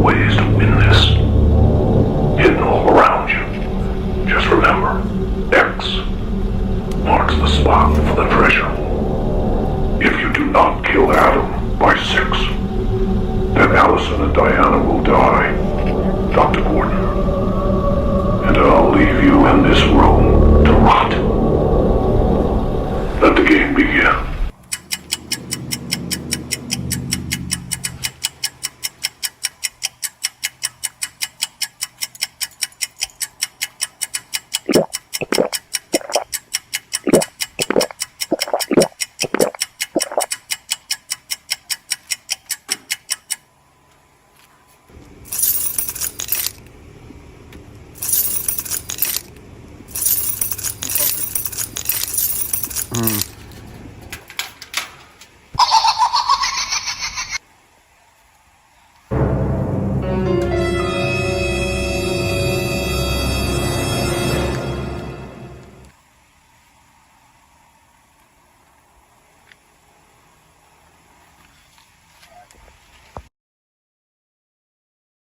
ways to win this. Hidden all around you. Just remember, X marks the spot for the treasure. If you do not kill Adam by 6, then Allison and Diana will die, Dr. Gordon. And I'll leave you in this room to rot. Let the game begin.